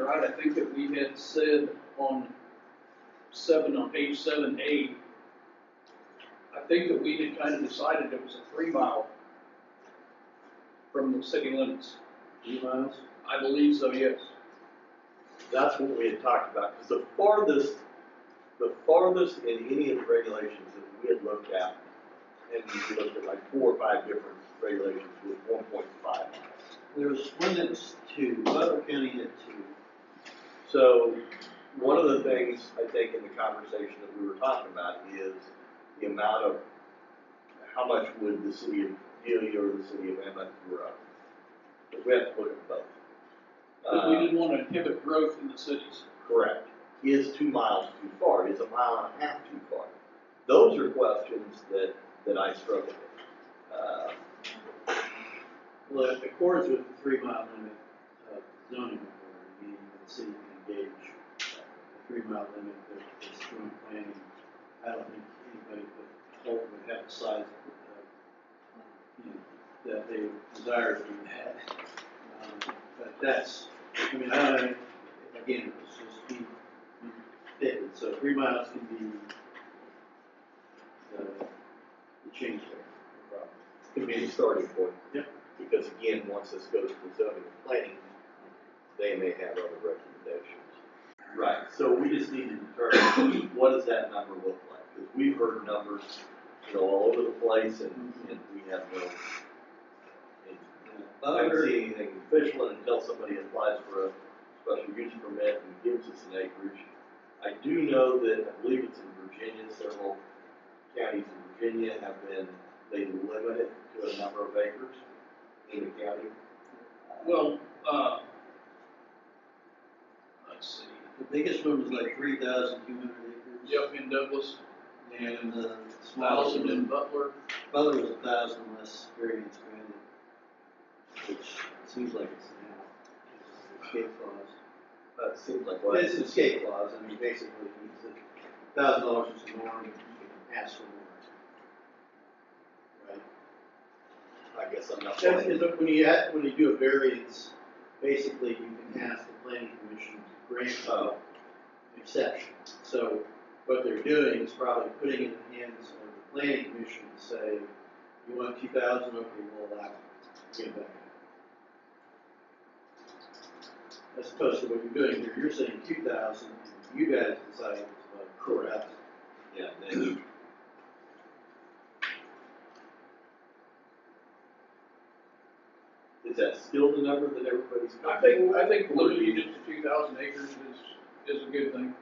right, I think that we had said on page 7A, I think that we had kind of decided it was a 3 mile from the city limits. 3 miles? I believe so, yes. That's what we had talked about, because the farthest in any of the regulations that we had looked at, and we looked at like 4 or 5 different regulations, was 1.5 miles. There was one that was 2, Butler County had 2. So, one of the things I think in the conversation that we were talking about is the amount of, how much would the city of Delia or the city of Emmett grow? Because we have to look at both. Because we didn't want to inhibit growth in the cities. Correct. Is 2 miles too far? Is 1.5 miles too far? Those are questions that I struggle with. Well, it accords with the 3 mile limit of zoning authority, meaning that the city can engage the 3 mile limit that is joint planning. I don't think anybody would have the size that they desire to do that. But that's, I mean, I don't know, again, it's just be fitted. So 3 miles can be the change there, no problem. Could be a starting point. Yep. Because again, once this goes to zoning and planning, they may have other recommendations. Right. So we just need to determine what does that number look like? Because we've heard numbers, all over the place, and we have no. I haven't seen anything official until somebody applies for a special use permit and gives us an acreage. I do know that, I believe it's in Virginia, several counties in Virginia they limit it to a number of acres in the county. Well, let's see. The biggest one was like 3,200 acres. Yep, in Douglas. And the 1,000 in Butler. Butler was 1,000 less very expanded, which seems like it's now. It's escape clause. Seems like what? It's an escape clause. I mean, basically, $1,000 is the norm, you can ask for more. Right? I guess I'm not. That's, when you do a variance, basically you can ask the planning commission to grant an exception. So what they're doing is probably putting it in the hands of the planning commission to say, you want 2,000, okay, we'll allow it. Get it back. As opposed to what you're doing here, you're saying 2,000, and you guys decide it's correct. Yeah. Then is that still the number that everybody's? I think limiting it to 2,000 acres is a good thing.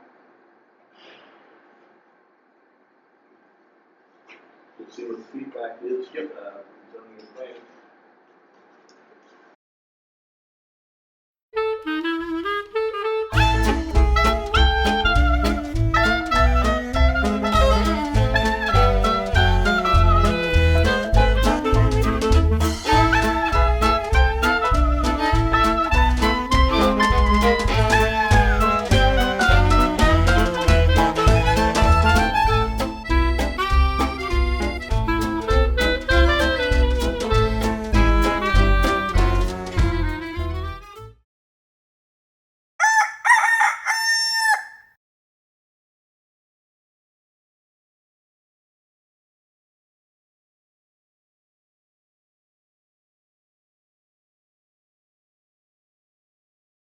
We'll see what the feedback is. Yep. Zoning and planning.